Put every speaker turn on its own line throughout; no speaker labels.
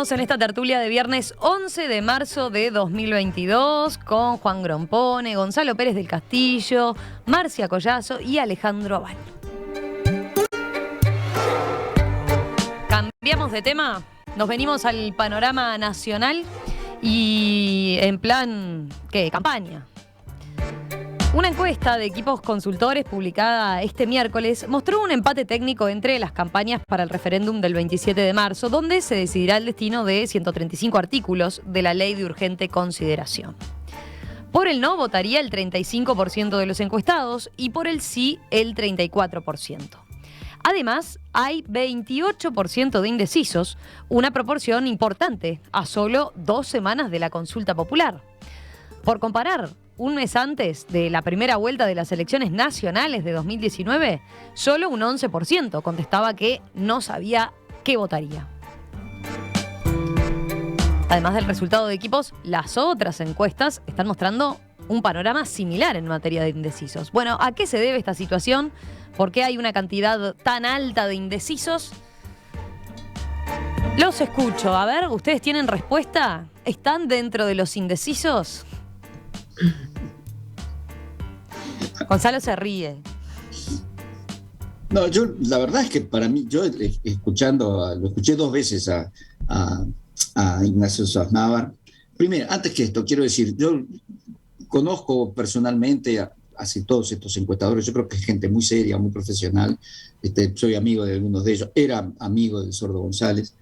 Seguimos en esta tertulia de viernes 11 de marzo de 2022 con Juan Grompone, Gonzalo Pérez del Castillo, Marcia Collazo y Alejandro Abal. Cambiamos de tema, nos venimos al panorama nacional y en plan, ¿qué? Campaña. Una encuesta de equipos consultores publicada este miércoles mostró un empate técnico entre las campañas para el referéndum del 27 de marzo, donde se decidirá el destino de 135 artículos de la ley de urgente consideración. Por el no votaría el 35% de los encuestados y por el sí el 34%. Además, hay 28% de indecisos, una proporción importante a solo 2 semanas de la consulta popular. Por comparar, un mes antes de la primera vuelta de las elecciones nacionales de 2019, solo un 11% contestaba que no sabía qué votaría. Además del resultado de equipos, las otras encuestas están mostrando un panorama similar en materia de indecisos. Bueno, ¿a qué se debe esta situación? ¿Por qué hay una cantidad tan alta de indecisos? Los escucho. A ver, ¿ustedes tienen respuesta? ¿Están dentro de los indecisos? Gonzalo se ríe.
No, yo, la verdad es que para mí, yo lo escuché 2 veces a Ignacio Sosnávar. Primero, antes que esto, quiero decir, yo conozco personalmente a todos estos encuestadores, yo creo que es gente muy seria, muy profesional, soy amigo de algunos de ellos, era amigo del Sordo González,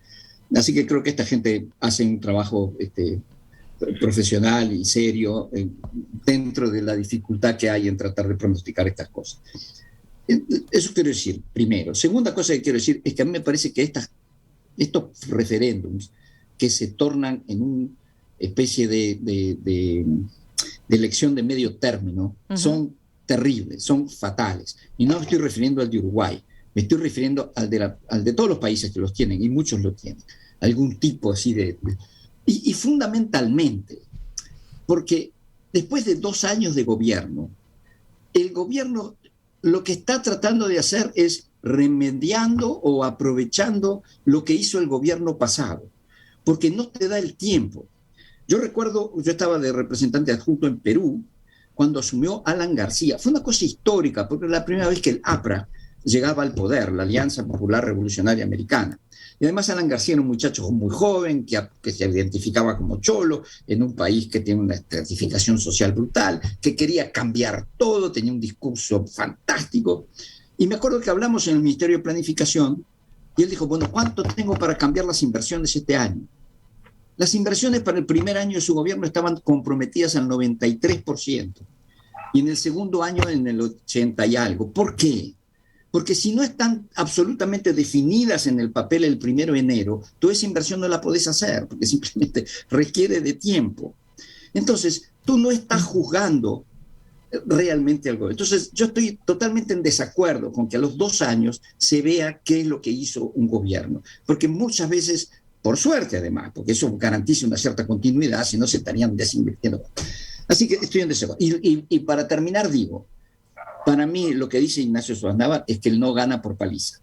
así que creo que esta gente hace un trabajo profesional y serio dentro de la dificultad que hay en tratar de pronosticar estas cosas. Eso quiero decir, primero. Segunda cosa que quiero decir es que a mí me parece que estos referéndums que se tornan en una especie de elección de medio término son terribles, son fatales. Y no me estoy refiriendo al de Uruguay, me estoy refiriendo al de todos los países que los tienen, y muchos lo tienen. Algún tipo así Y fundamentalmente, porque después de 2 años de gobierno, el gobierno lo que está tratando de hacer es remediando o aprovechando lo que hizo el gobierno pasado, porque no te da el tiempo. Yo recuerdo, yo estaba de representante adjunto en Perú, cuando asumió Alan García. Fue una cosa histórica, porque era la primera vez que el APRA llegaba al poder, la Alianza Popular Revolucionaria Americana. Y además Alan García era un muchacho muy joven, que se identificaba como cholo, en un país que tiene una estratificación social brutal, que quería cambiar todo, tenía un discurso fantástico. Y me acuerdo que hablamos en el Ministerio de Planificación, y él dijo, bueno, ¿cuánto tengo para cambiar las inversiones este año? Las inversiones para el primer año de su gobierno estaban comprometidas al 93%, y en el segundo año en el 80 y algo. ¿Por qué? Porque si no están absolutamente definidas en el papel el 1 de enero, toda esa inversión no la podés hacer, porque simplemente requiere de tiempo. Entonces, tú no estás juzgando realmente algo. Entonces, yo estoy totalmente en desacuerdo con que a los 2 años se vea qué es lo que hizo un gobierno, porque muchas veces, por suerte además, porque eso garantiza una cierta continuidad, si no se estarían desinvirtiendo. Así que estoy en desacuerdo. Y para terminar digo, para mí, lo que dice Ignacio Sosnávar es que él no gana por paliza.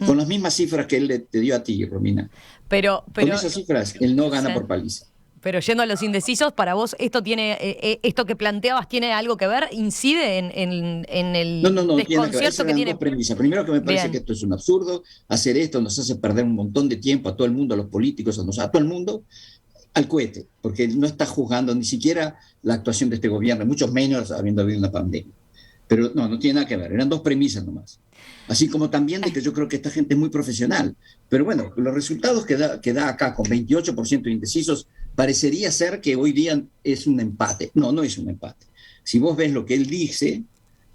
Con las mismas cifras que él te dio a ti, Romina.
Pero
con esas cifras, él no gana por paliza.
Pero yendo a los indecisos, para vos, esto que planteabas tiene algo que ver, incide en el desconcierto que tiene.
2 premisas. Primero, que me parece que esto es un absurdo. Hacer esto nos hace perder un montón de tiempo a todo el mundo, a los políticos, a todo el mundo, al cohete, porque no está juzgando ni siquiera la actuación de este gobierno, mucho menos habiendo habido una pandemia. Pero no tiene nada que ver, eran 2 premisas nomás. Así como también de que yo creo que esta gente es muy profesional. Pero bueno, los resultados que da acá con 28% de indecisos, parecería ser que hoy día es un empate. No es un empate. Si vos ves lo que él dice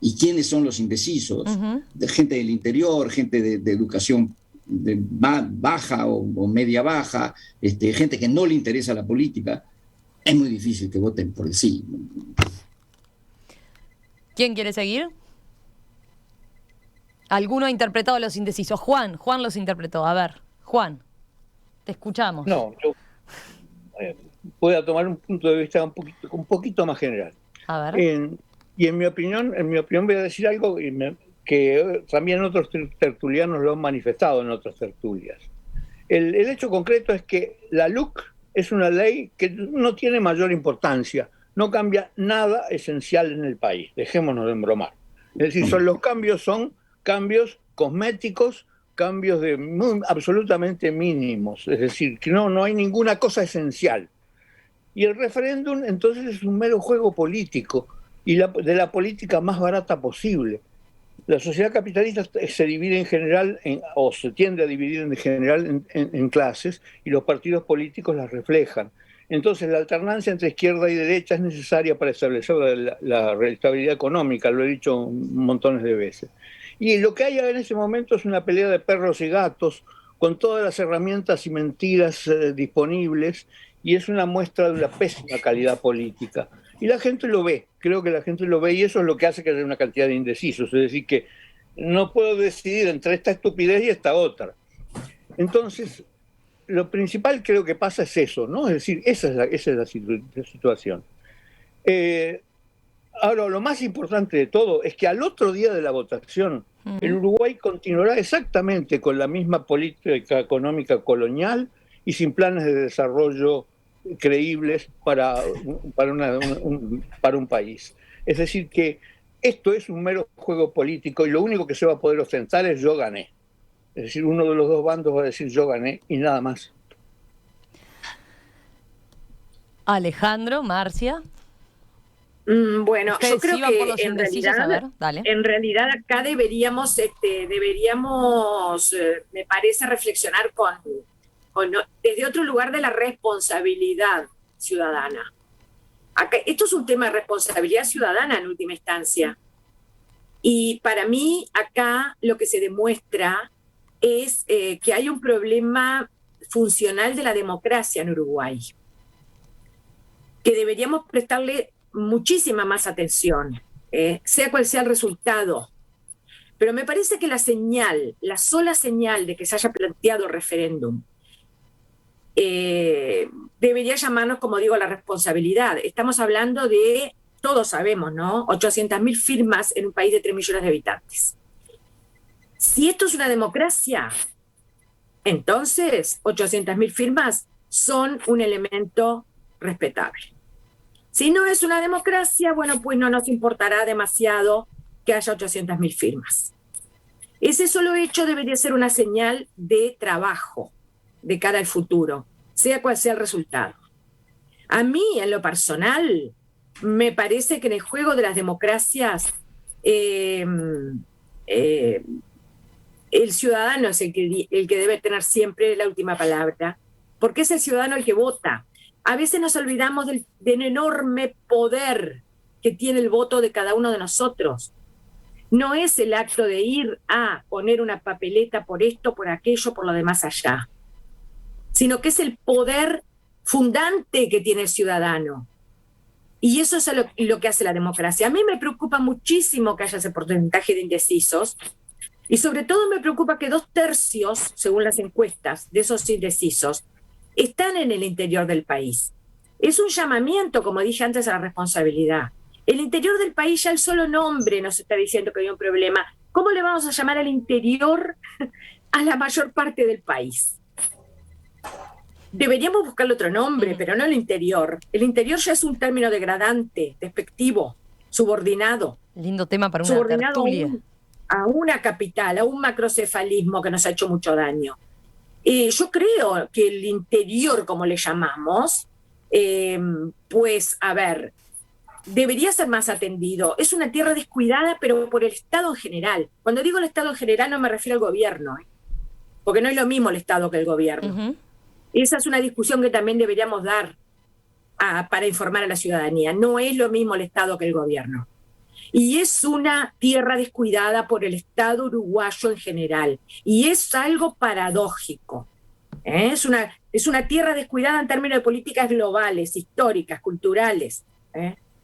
y quiénes son los indecisos, de gente del interior, gente de educación baja o media baja, gente que no le interesa la política, es muy difícil que voten por el sí.
¿Quién quiere seguir? ¿Alguno ha interpretado los indecisos? Juan los interpretó. A ver, Juan, te escuchamos.
No, yo voy a tomar un punto de vista un poquito más general.
A ver.
Y en mi opinión voy a decir algo que también otros tertulianos lo han manifestado en otras tertulias. El hecho concreto es que la LUC es una ley que no tiene mayor importancia, no cambia nada esencial en el país, dejémonos de embromar. Es decir, los cambios son cambios cosméticos, cambios absolutamente mínimos, es decir, que no hay ninguna cosa esencial. Y el referéndum entonces es un mero juego político, y de la política más barata posible. La sociedad capitalista se divide en general, o se tiende a dividir en general en clases, y los partidos políticos las reflejan. Entonces la alternancia entre izquierda y derecha es necesaria para establecer la estabilidad económica, lo he dicho montones de veces. Y lo que hay en ese momento es una pelea de perros y gatos, con todas las herramientas y mentiras disponibles, y es una muestra de una pésima calidad política. Y la gente lo ve, creo que la gente lo ve, y eso es lo que hace que haya una cantidad de indecisos. Es decir, que no puedo decidir entre esta estupidez y esta otra. Entonces, lo principal creo que pasa es eso, ¿no? Es decir, esa es la situación. Ahora, lo más importante de todo es que al otro día de la votación, el Uruguay continuará exactamente con la misma política económica colonial y sin planes de desarrollo creíbles para un país. Es decir, que esto es un mero juego político y lo único que se va a poder ostentar es yo gané. Es decir, uno de los dos bandos va a decir yo gané y nada más.
Alejandro, Marcia.
Bueno, yo creo que en realidad acá deberíamos, me parece, reflexionar desde otro lugar de la responsabilidad ciudadana. Acá, esto es un tema de responsabilidad ciudadana en última instancia. Y para mí acá lo que se demuestra es que hay un problema funcional de la democracia en Uruguay, que deberíamos prestarle muchísima más atención, sea cual sea el resultado. Pero me parece que la sola señal de que se haya planteado referéndum, debería llamarnos, como digo, a la responsabilidad. Estamos hablando de, todos sabemos, ¿no? 800.000 firmas en un país de 3 millones de habitantes. Si esto es una democracia, entonces 800.000 firmas son un elemento respetable. Si no es una democracia, bueno, pues no nos importará demasiado que haya 800.000 firmas. Ese solo hecho debería ser una señal de trabajo de cara al futuro, sea cual sea el resultado. A mí, en lo personal, me parece que en el juego de las democracias el ciudadano es el que debe tener siempre la última palabra, porque es el ciudadano el que vota. A veces nos olvidamos del enorme poder que tiene el voto de cada uno de nosotros. No es el acto de ir a poner una papeleta por esto, por aquello, por lo demás allá, sino que es el poder fundante que tiene el ciudadano. Y eso es lo que hace la democracia. A mí me preocupa muchísimo que haya ese porcentaje de indecisos, y sobre todo me preocupa que 2/3, según las encuestas, de esos indecisos están en el interior del país. Es un llamamiento, como dije antes, a la responsabilidad. El interior del país, ya el solo nombre nos está diciendo que hay un problema. ¿Cómo le vamos a llamar al interior a la mayor parte del país? Deberíamos buscarle otro nombre, pero no el interior. El interior ya es un término degradante, despectivo, subordinado.
Lindo tema para una
subordinado
tertulia.
A una capital, a un macrocefalismo que nos ha hecho mucho daño. Yo creo que el interior, como le llamamos, pues, a ver, debería ser más atendido. Es una tierra descuidada, pero por el Estado en general. Cuando digo el Estado en general no me refiero al gobierno, porque no es lo mismo el Estado que el gobierno. Uh-huh. Esa es una discusión que también deberíamos dar para informar a la ciudadanía. No es lo mismo el Estado que el gobierno. Y es una tierra descuidada por el Estado uruguayo en general. Y es algo paradójico. Es una tierra descuidada en términos de políticas globales, históricas, culturales,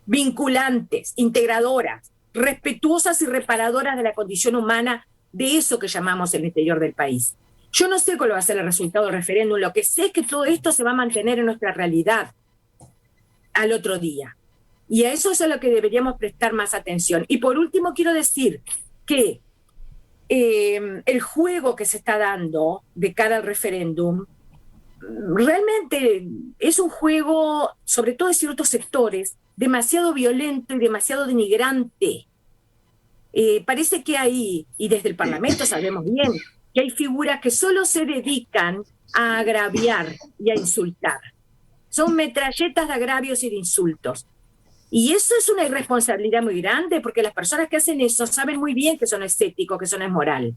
vinculantes, integradoras, respetuosas y reparadoras de la condición humana, de eso que llamamos el interior del país. Yo no sé cuál va a ser el resultado del referéndum. Lo que sé es que todo esto se va a mantener en nuestra realidad al otro día. Y a eso es a lo que deberíamos prestar más atención. Y por último quiero decir que el juego que se está dando de cara al referéndum realmente es un juego, sobre todo de ciertos sectores, demasiado violento y demasiado denigrante. Parece que hay, y desde el Parlamento sabemos bien, que hay figuras que solo se dedican a agraviar y a insultar. Son metralletas de agravios y de insultos. Y eso es una irresponsabilidad muy grande, porque las personas que hacen eso saben muy bien que eso no es ético, que eso no es moral.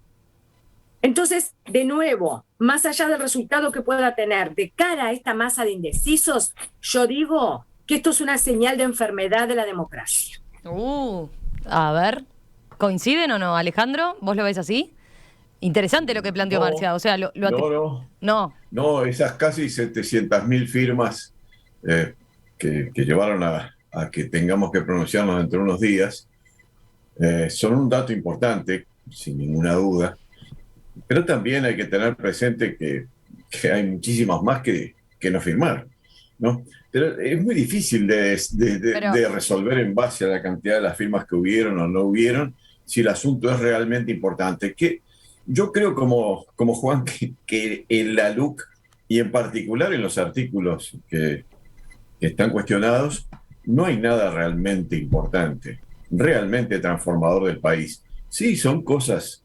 Entonces, de nuevo, más allá del resultado que pueda tener de cara a esta masa de indecisos, yo digo que esto es una señal de enfermedad de la democracia.
A ver, ¿coinciden o no, Alejandro? ¿Vos lo ves así? Interesante lo que planteó Marcia. O sea,
No, esas casi 700.000 firmas que llevaron a que tengamos que pronunciarnos dentro de unos días son un dato importante, sin ninguna duda. Pero también hay que tener presente que hay muchísimas más que no firmar, ¿no? Pero es muy difícil de resolver en base a la cantidad de las firmas que hubieron o no hubieron, si el asunto es realmente importante. Que yo creo, como Juan, que en la LUC, y en particular en los artículos que están cuestionados, no hay nada realmente importante, realmente transformador del país. Sí, son cosas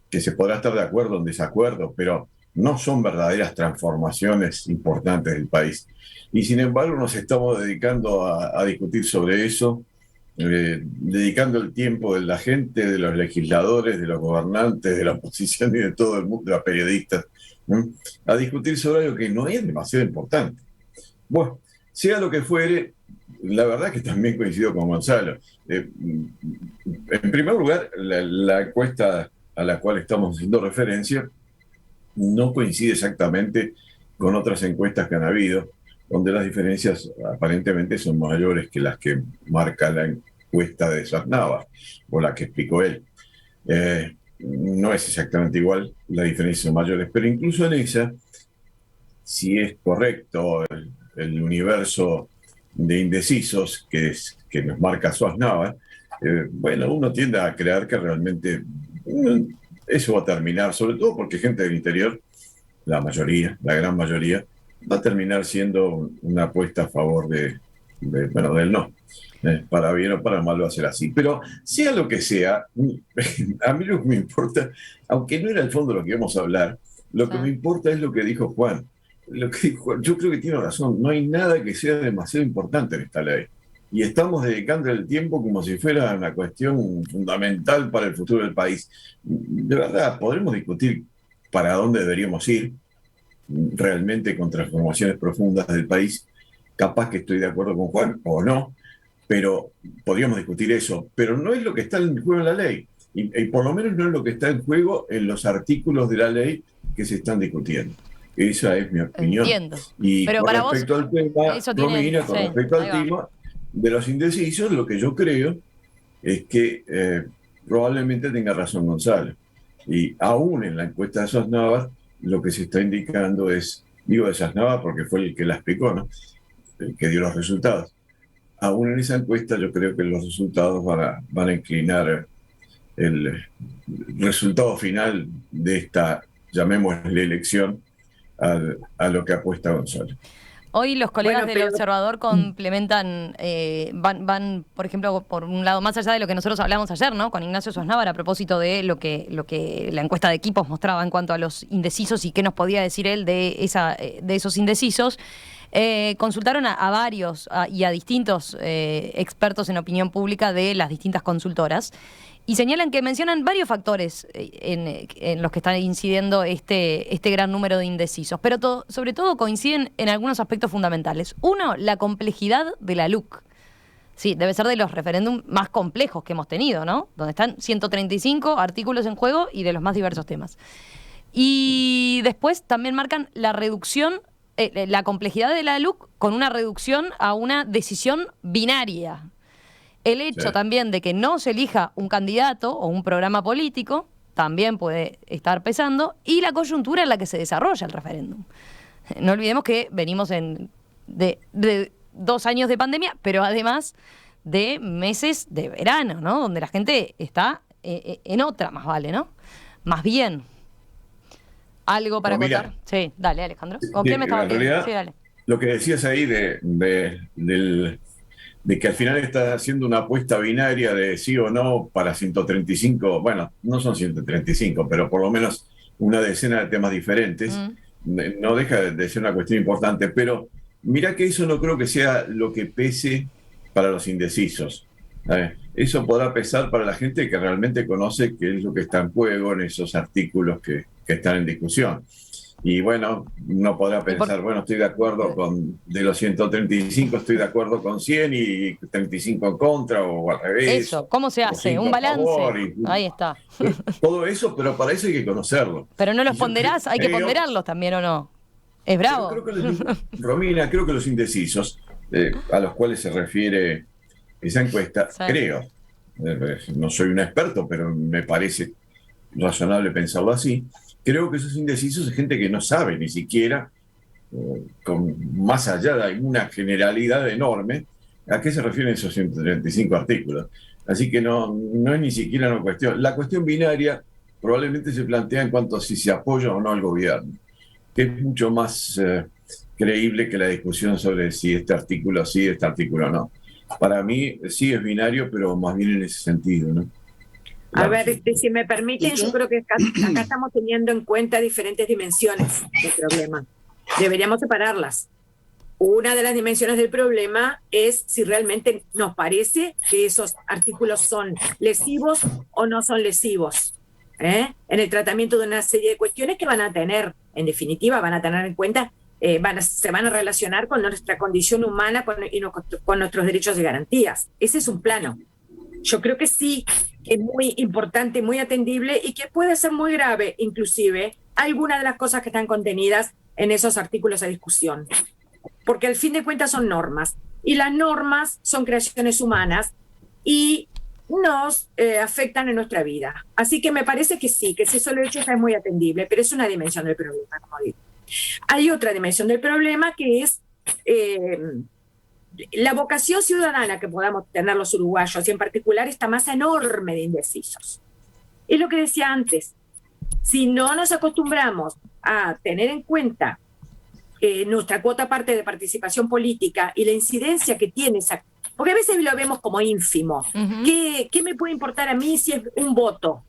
que se podrá estar de acuerdo o en desacuerdo, pero no son verdaderas transformaciones importantes del país. Y sin embargo nos estamos dedicando a discutir sobre eso, dedicando el tiempo de la gente, de los legisladores, de los gobernantes, de la oposición y de todo el mundo, de los periodistas, a discutir sobre algo que no es demasiado importante. Bueno, sea lo que fuere, la verdad que también coincido con Gonzalo. En primer lugar, la encuesta a la cual estamos haciendo referencia no coincide exactamente con otras encuestas que han habido, donde las diferencias aparentemente son mayores que las que marca la encuesta de Sosnava, o la que explicó él. No es exactamente igual, las diferencias son mayores, pero incluso en esa, si es correcto el universo de indecisos que nos marca Sosnava, bueno, uno tiende a creer que realmente eso va a terminar, sobre todo porque gente del interior, la mayoría, la gran mayoría, va a terminar siendo una apuesta a favor del no. Para bien o para mal va a ser así. Pero sea lo que sea, a mí lo que me importa, aunque no era el fondo lo que íbamos a hablar, lo que me importa es lo que dijo Juan. Yo creo que tiene razón, no hay nada que sea demasiado importante en esta ley. Y estamos dedicando el tiempo como si fuera una cuestión fundamental para el futuro del país. De verdad, podremos discutir para dónde deberíamos ir realmente con transformaciones profundas del país. Capaz que estoy de acuerdo con Juan o no, pero podríamos discutir eso. Pero no es lo que está en juego en la ley. Y por lo menos no es lo que está en juego en los artículos de la ley que se están discutiendo. Esa es mi opinión.
Entiendo.
Y
pero
con
para
respecto
vos,
al tema,
eso
Romina, con respecto al tema de los indecisos, lo que yo creo es que probablemente tenga razón Gonzalo. Y aún en la encuesta de Sosnava, lo que se está indicando es, digo de Sosnava porque fue el que la explicó, ¿no? El que dio los resultados. Aún en esa encuesta yo creo que los resultados van a inclinar el resultado final de esta, llamémosle, elección a lo que apuesta Gonzalo.
Hoy los colegas del Observador complementan, van, por ejemplo, por un lado, más allá de lo que nosotros hablamos ayer, ¿no? Con Ignacio Sosnávar, a propósito de lo que la encuesta de equipos mostraba en cuanto a los indecisos y qué nos podía decir él de esos indecisos. Consultaron a varios y a distintos expertos en opinión pública de las distintas consultoras y señalan que mencionan varios factores en los que está incidiendo este gran número de indecisos, pero sobre todo coinciden en algunos aspectos fundamentales. Uno, la complejidad de la LUC. Sí, debe ser de los referéndums más complejos que hemos tenido, ¿no? Donde están 135 artículos en juego y de los más diversos temas. Y después también marcan la reducción, la complejidad de la LUC con una reducción a una decisión binaria. El hecho también de que no se elija un candidato o un programa político también puede estar pesando, y la coyuntura en la que se desarrolla el referéndum. No olvidemos que venimos de 2 años de pandemia, pero además de meses de verano, ¿no? Donde la gente está en otra, más vale, ¿no? Más bien. ¿Algo para acotar? Sí, dale, Alejandro. ¿Con qué me estaba
en realidad,
sí, dale.
Lo que decías ahí de que al final estás haciendo una apuesta binaria de sí o no para 135, bueno, no son 135, pero por lo menos una decena de temas diferentes, no deja de ser una cuestión importante, pero mirá que eso no creo que sea lo que pese para los indecisos. Eso podrá pesar para la gente que realmente conoce qué es lo que está en juego en esos artículos que están en discusión. Y bueno, uno podrá pensar, bueno, estoy de acuerdo de los 135, estoy de acuerdo con 100 y 35 en contra, o al revés.
Eso, ¿cómo se hace? Un balance. Ahí está.
Todo eso, pero para eso hay que conocerlo.
Pero no los ponderás, hay que ponderarlos también, ¿o no? Es bravo.
Romina, creo que los indecisos, a los cuales se refiere esa encuesta, sí. Creo, no soy un experto, pero me parece razonable pensarlo así, creo que esos indecisos es gente que no sabe ni siquiera, más allá de una generalidad enorme, a qué se refieren esos 135 artículos. Así que no es ni siquiera una cuestión. La cuestión binaria probablemente se plantea en cuanto a si se apoya o no al gobierno, que es mucho más creíble que la discusión sobre si este artículo sí, este artículo no. Para mí sí es binario, pero más bien en ese sentido, ¿no?
A ver, si me permiten, yo creo que acá estamos teniendo en cuenta diferentes dimensiones del problema. Deberíamos separarlas. Una de las dimensiones del problema es si realmente nos parece que esos artículos son lesivos o no son lesivos, en el tratamiento de una serie de cuestiones que van a tener, en definitiva, van a tener en cuenta, se van a relacionar con nuestra condición humana y con nuestros derechos y garantías. Ese es un plano. Yo creo que sí, es muy importante, muy atendible y que puede ser muy grave, inclusive, algunas de las cosas que están contenidas en esos artículos a discusión. Porque al fin de cuentas son normas, y las normas son creaciones humanas y nos afectan en nuestra vida. Así que me parece que sí, que si solo hecho es muy atendible, pero es una dimensión del problema, como digo. Hay otra dimensión del problema que es la vocación ciudadana que podamos tener los uruguayos, y en particular esta masa enorme de indecisos. Es lo que decía antes, si no nos acostumbramos a tener en cuenta nuestra cuota parte de participación política y la incidencia que tiene esa, porque a veces lo vemos como ínfimo. Uh-huh. ¿Qué me puede importar a mí si es un voto?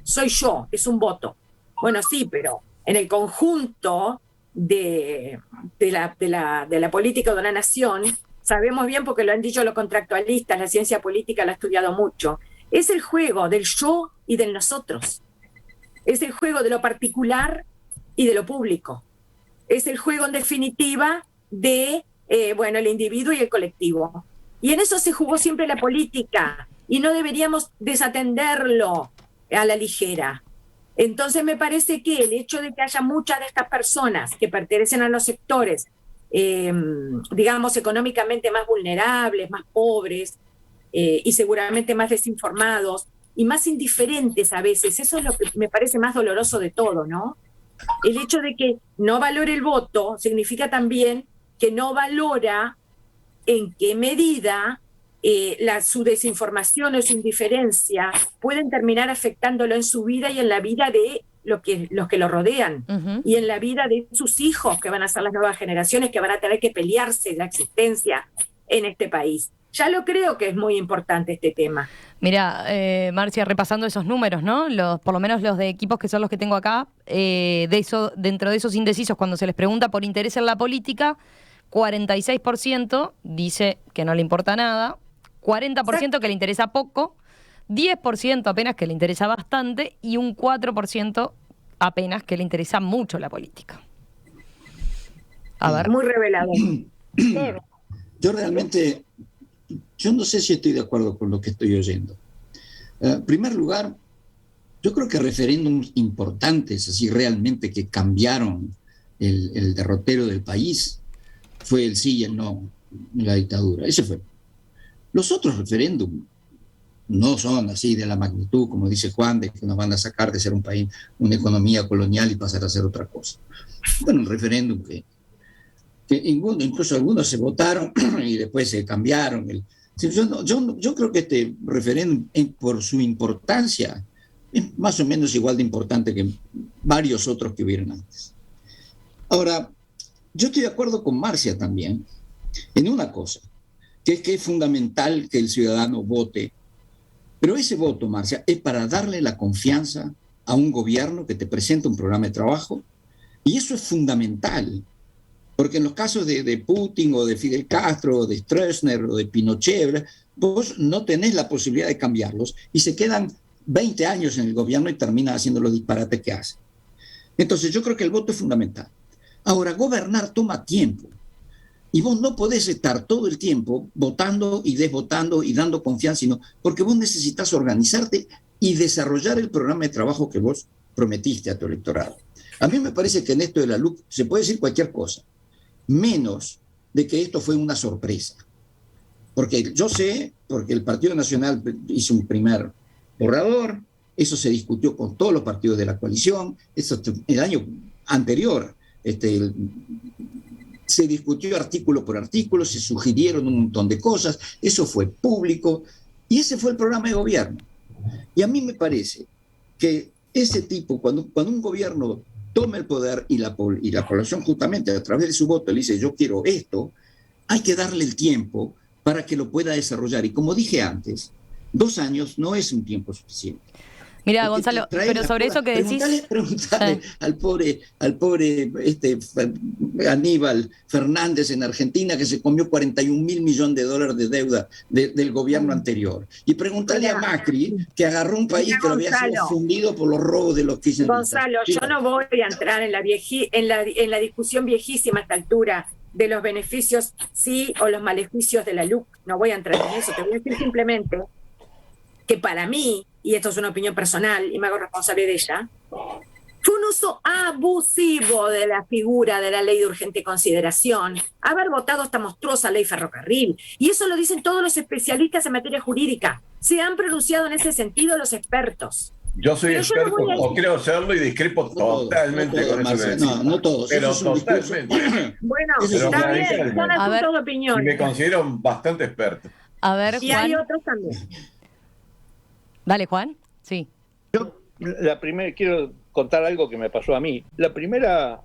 Soy yo, es un voto. Bueno, sí, pero en el conjunto de la política de una nación, sabemos bien, porque lo han dicho los contractualistas, la ciencia política la ha estudiado mucho, es el juego del yo y del nosotros. Es el juego de lo particular y de lo público. Es el juego, en definitiva, de el individuo y el colectivo. Y en eso se jugó siempre la política, y no deberíamos desatenderlo a la ligera. Entonces me parece que el hecho de que haya muchas de estas personas que pertenecen a los sectores, digamos, económicamente más vulnerables, más pobres, y seguramente más desinformados y más indiferentes a veces, eso es lo que me parece más doloroso de todo, ¿no? El hecho de que no valore el voto significa también que no valora en qué medida su desinformación o su indiferencia pueden terminar afectándolo en su vida y en la vida de los que lo rodean, uh-huh, y en la vida de sus hijos, que van a ser las nuevas generaciones, que van a tener que pelearse la existencia en este país. Ya lo creo que es muy importante este tema.
Mira, Marcia, repasando esos números, ¿no? Por lo menos los de equipos, que son los que tengo acá, dentro de esos indecisos, cuando se les pregunta por interés en la política, 46% dice que no le importa nada, 40% que le interesa poco, 10% apenas que le interesa bastante y un 4% apenas que le interesa mucho la política. A ver.
Muy revelador.
Yo realmente, yo no sé si estoy de acuerdo con lo que estoy oyendo. En primer lugar, yo creo que referéndums importantes, así realmente que cambiaron el derrotero del país, fue el sí y el no en la dictadura. Ese fue. Los otros referéndums no son así de la magnitud, como dice Juan, de que nos van a sacar de ser un país, una economía colonial, y pasar a ser otra cosa. Bueno, un referéndum que incluso algunos se votaron y después se cambiaron Sí, yo creo que este referéndum, por su importancia, es más o menos igual de importante que varios otros que hubieron antes. Ahora, yo estoy de acuerdo con Marcia también en una cosa, que es fundamental que el ciudadano vote, pero ese voto, Marcia, es para darle la confianza a un gobierno que te presenta un programa de trabajo, y eso es fundamental, porque en los casos de Putin o de Fidel Castro o de Stroessner o de Pinochet, vos no tenés la posibilidad de cambiarlos y se quedan 20 años en el gobierno y terminan haciendo los disparates que hacen. Entonces yo creo que el voto es fundamental. Ahora, gobernar toma tiempo. Y vos no podés estar todo el tiempo votando y desvotando y dando confianza, sino porque vos necesitas organizarte y desarrollar el programa de trabajo que vos prometiste a tu electorado. A mí me parece que en esto de la LUC se puede decir cualquier cosa, menos de que esto fue una sorpresa. Porque yo sé, porque el Partido Nacional hizo un primer borrador, eso se discutió con todos los partidos de la coalición, eso el año anterior, se discutió artículo por artículo, se sugirieron un montón de cosas, eso fue público, y ese fue el programa de gobierno. Y a mí me parece que ese tipo, cuando un gobierno toma el poder y la población justamente a través de su voto le dice yo quiero esto, hay que darle el tiempo para que lo pueda desarrollar. Y como dije antes, 2 años no es un tiempo suficiente.
Mira, Gonzalo, pero sobre eso que decís...
Preguntale al pobre Aníbal Fernández en Argentina, que se comió 41 mil millones de dólares de deuda del gobierno anterior. Y preguntale a Macri, que agarró un país que lo había sido fundido por los robos de los kirchneristas.
Gonzalo, yo no voy a entrar en la discusión viejísima a esta altura de los beneficios sí o los maleficios de la LUC. No voy a entrar en eso. Te voy a decir simplemente que para mí, y esto es una opinión personal y me hago responsable de ella, fue un uso abusivo de la figura de la ley de urgente consideración, haber votado esta monstruosa ley ferrocarril. Y eso lo dicen todos los especialistas en materia jurídica. Se han pronunciado en ese sentido los expertos.
Yo soy experto, o creo serlo, y discrepo totalmente con eso.
No todos.
Pero totalmente.
Bueno, está bien, son asuntos de opinión.
Y me considero bastante experto.
A ver, Juan.
Y hay otros también.
Dale, Juan. Sí.
Yo quiero contar algo que me pasó a mí. La primero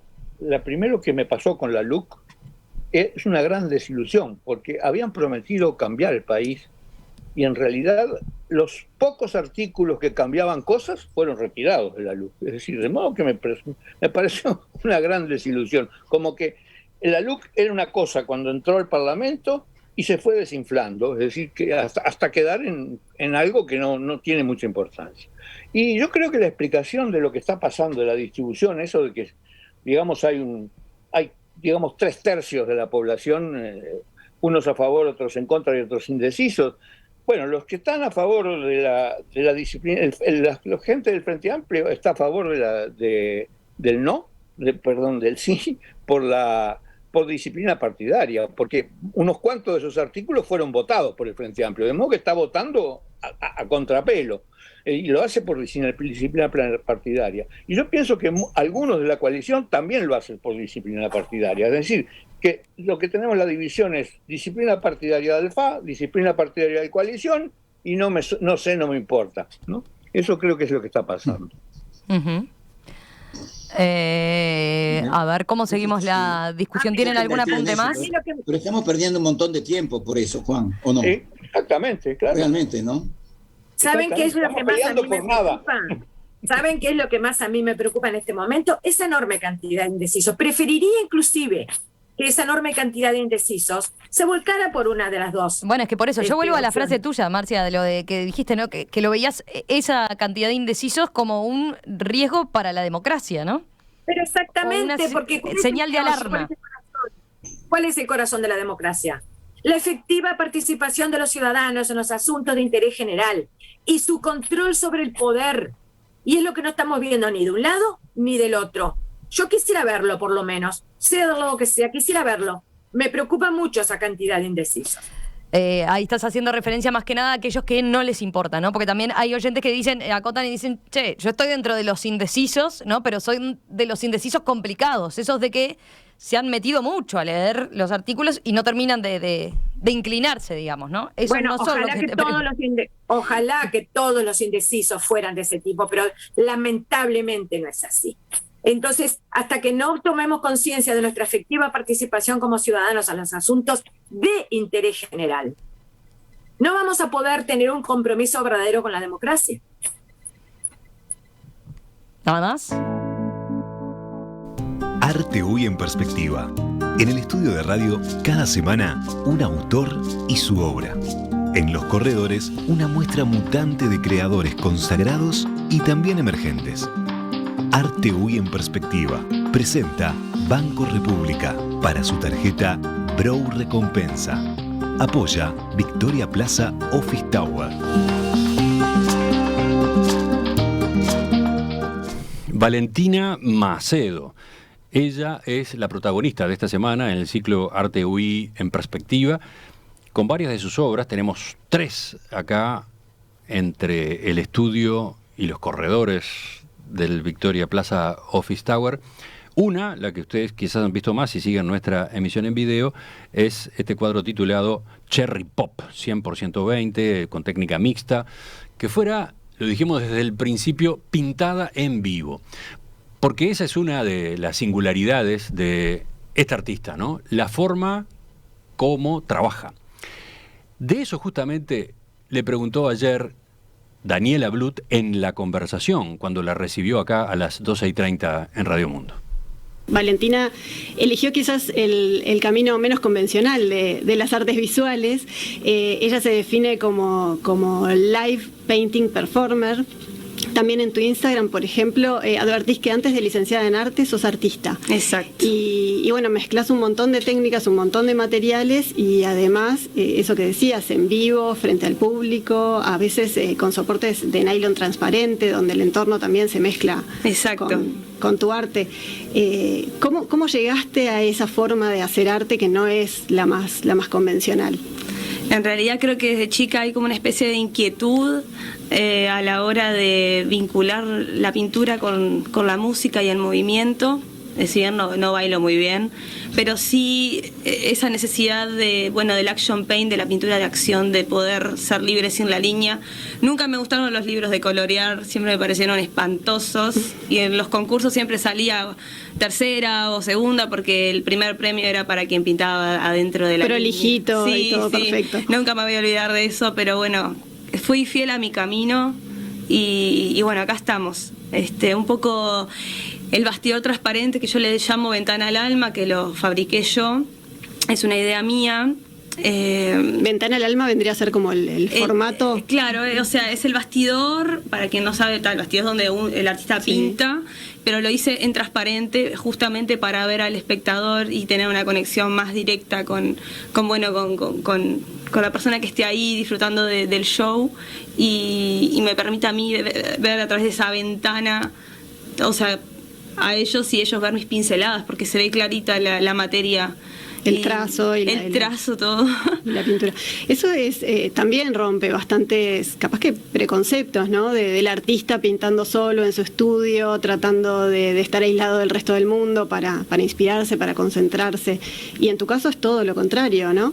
que me pasó con la LUC es una gran desilusión, porque habían prometido cambiar el país y en realidad los pocos artículos que cambiaban cosas fueron retirados de la LUC. Es decir, de modo que me pareció una gran desilusión. Como que la LUC era una cosa cuando entró al Parlamento y se fue desinflando, es decir, que hasta quedar en algo que no tiene mucha importancia. Y yo creo que la explicación de lo que está pasando de la distribución, eso de que, digamos, hay 3/3 de la población, unos a favor, otros en contra y otros indecisos. Bueno, los que están a favor de la disciplina, la gente del Frente Amplio está a favor del sí, por disciplina partidaria, porque unos cuantos de esos artículos fueron votados por el Frente Amplio, de modo que está votando a contrapelo, y lo hace por disciplina partidaria. Y yo pienso que algunos de la coalición también lo hacen por disciplina partidaria, es decir, que lo que tenemos la división es disciplina partidaria del FA, disciplina partidaria de coalición, y no me importa, ¿no? Eso creo que es lo que está pasando.
Uh-huh. A ver, ¿cómo seguimos la discusión? ¿Tienen algún apunte más?
Pero estamos perdiendo un montón de tiempo por eso, Juan, ¿o no?
Exactamente, claro.
Realmente, ¿no?
¿Saben qué es lo que más a mí me preocupa? ¿Saben qué es lo que más a mí me preocupa en este momento? Esa enorme cantidad de indecisos. Preferiría inclusive que esa enorme cantidad de indecisos se volcara por una de las dos.
Bueno, es que por eso yo vuelvo a la frase tuya, Marcia, de lo de que dijiste, ¿no? Que lo veías esa cantidad de indecisos como un riesgo para la democracia, ¿no?
Pero exactamente, porque
señal de alarma.
¿Cuál es el corazón de la democracia? La efectiva participación de los ciudadanos en los asuntos de interés general y su control sobre el poder. Y es lo que no estamos viendo ni de un lado ni del otro. Yo quisiera verlo, por lo menos, sea de lo que sea, quisiera verlo. Me preocupa mucho esa cantidad de indecisos.
Ahí estás haciendo referencia más que nada a aquellos que no les importa, ¿no? Porque también hay oyentes que dicen, acotan y dicen, che, yo estoy dentro de los indecisos, ¿no? Pero soy de los indecisos complicados, esos de que se han metido mucho a leer los artículos y no terminan de inclinarse, digamos, ¿no? Ellos
bueno,
no son
ojalá, ojalá que todos los indecisos fueran de ese tipo, pero lamentablemente no es así. Entonces, hasta que no tomemos conciencia de nuestra efectiva participación como ciudadanos en los asuntos de interés general, no vamos a poder tener un compromiso verdadero con la democracia.
¿Nada más?
Arte Hoy en Perspectiva. En el estudio de radio, cada semana, un autor y su obra. En Los Corredores, una muestra mutante de creadores consagrados y también emergentes. Arte Hoy en Perspectiva presenta Banco República para su tarjeta Brow Recompensa. Apoya Victoria Plaza Office Tower.
Valentina Macedo. Ella es la protagonista de esta semana en el ciclo Arte UI en Perspectiva. Con varias de sus obras, tenemos 3 acá entre el estudio y los corredores del Victoria Plaza Office Tower. Una, la que ustedes quizás han visto más y siguen nuestra emisión en video, es este cuadro titulado Cherry Pop, 100% 20, con técnica mixta, que fuera, lo dijimos desde el principio, pintada en vivo. Porque esa es una de las singularidades de este artista, ¿no? La forma como trabaja. De eso justamente le preguntó ayer Daniela Blut en La Conversación, cuando la recibió acá a las 12:30 en Radio Mundo.
Valentina eligió quizás el camino menos convencional de las artes visuales. Ella se define como live painting performer. También en tu Instagram, por ejemplo, advertís que antes de licenciada en arte sos artista.
Exacto.
Y bueno, mezclas un montón de técnicas, un montón de materiales y además, eso que decías, en vivo, frente al público, a veces con soportes de nylon transparente, donde el entorno también se mezcla con tu arte. ¿Cómo llegaste a esa forma de hacer arte que no es la más convencional?
En realidad creo que desde chica hay como una especie de inquietud a la hora de vincular la pintura con la música y el movimiento. Es decir, no bailo muy bien, pero sí esa necesidad del action paint, de la pintura de acción, de poder ser libre sin la línea. Nunca me gustaron los libros de colorear, siempre me parecieron espantosos y en los concursos siempre salía tercera o segunda porque el primer premio era para quien pintaba adentro de la línea.
Prolijito y todo perfecto.
Nunca me voy a olvidar de eso, pero bueno, fui fiel a mi camino y bueno, acá estamos. Un poco el bastidor transparente que yo le llamo Ventana al Alma, que lo fabriqué yo, es una idea mía.
Ventana al Alma vendría a ser como el formato.
Claro, o sea, es el bastidor, para quien no sabe, el bastidor es donde el artista pinta, pero lo hice en transparente justamente para ver al espectador y tener una conexión más directa con la persona que esté ahí disfrutando del show y me permite a mí ver a través de esa ventana, o sea, a ellos y ellos ver mis pinceladas, porque se ve clarita la materia.
El trazo y
el trazo, todo.
Y la pintura. Eso es también rompe bastantes, capaz que preconceptos, ¿no? Del artista pintando solo en su estudio, tratando de estar aislado del resto del mundo para inspirarse, para concentrarse. Y en tu caso es todo lo contrario, ¿no?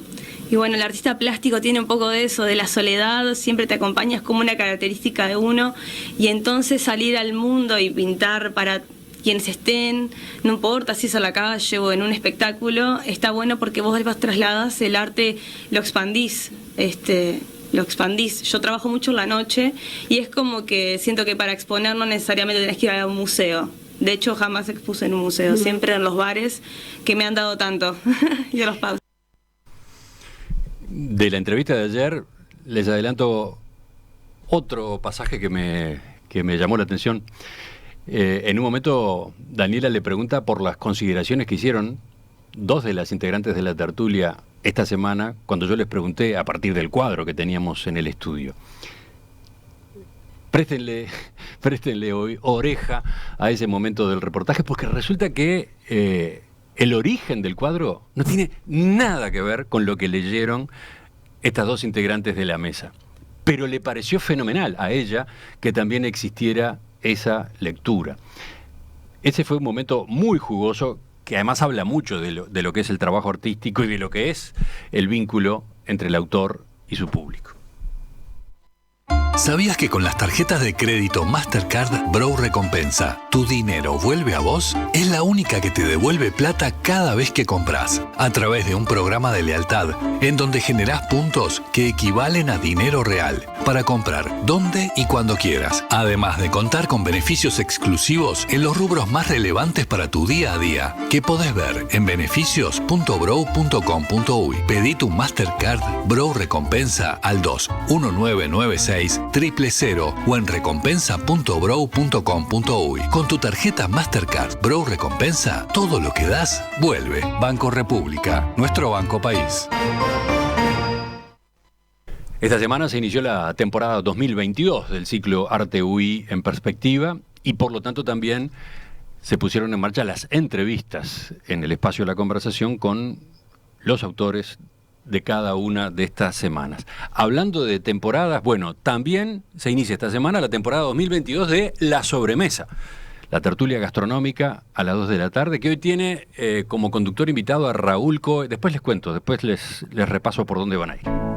Y bueno, el artista plástico tiene un poco de eso, de la soledad, siempre te acompañas como una característica de uno, y entonces salir al mundo y pintar para quienes estén, no importa si es a la calle o en un espectáculo, está bueno porque vos trasladás el arte, lo expandís, Yo trabajo mucho en la noche y es como que siento que para exponer no necesariamente tenés que ir a un museo. De hecho, jamás expuse en un museo, siempre en los bares que me han dado tanto. Y a los pubs.
De la entrevista de ayer, les adelanto otro pasaje que me llamó la atención. En un momento, Daniela le pregunta por las consideraciones que hicieron 2 de las integrantes de la tertulia esta semana, cuando yo les pregunté a partir del cuadro que teníamos en el estudio. Préstenle hoy oreja a ese momento del reportaje, porque resulta que el origen del cuadro no tiene nada que ver con lo que leyeron estas 2 integrantes de la mesa. Pero le pareció fenomenal a ella que también existiera esa lectura. Ese fue un momento muy jugoso que además habla mucho de lo que es el trabajo artístico y de lo que es el vínculo entre el autor y su público.
¿Sabías que con las tarjetas de crédito Mastercard Bro Recompensa, tu dinero vuelve a vos? Es la única que te devuelve plata cada vez que compras, a través de un programa de lealtad, en donde generás puntos que equivalen a dinero real, para comprar donde y cuando quieras, además de contar con beneficios exclusivos en los rubros más relevantes para tu día a día, que podés ver en beneficios.bro.com.uy. Pedí tu Mastercard Bro Recompensa al 21996 000 o en recompensa.bro.com.uy. Con tu tarjeta Mastercard Bro Recompensa, todo lo que das vuelve. Banco República, nuestro banco país.
Esta semana se inició la temporada 2022 del ciclo Arte UI en Perspectiva y por lo tanto también se pusieron en marcha las entrevistas en el espacio de la conversación con los autores de cada una de estas semanas. Hablando de temporadas, bueno, también se inicia esta semana la temporada 2022 de La Sobremesa, la tertulia gastronómica a las 2 de la tarde, que hoy tiene como conductor invitado a Raúl Coe. Después les cuento, después les repaso por dónde van a ir.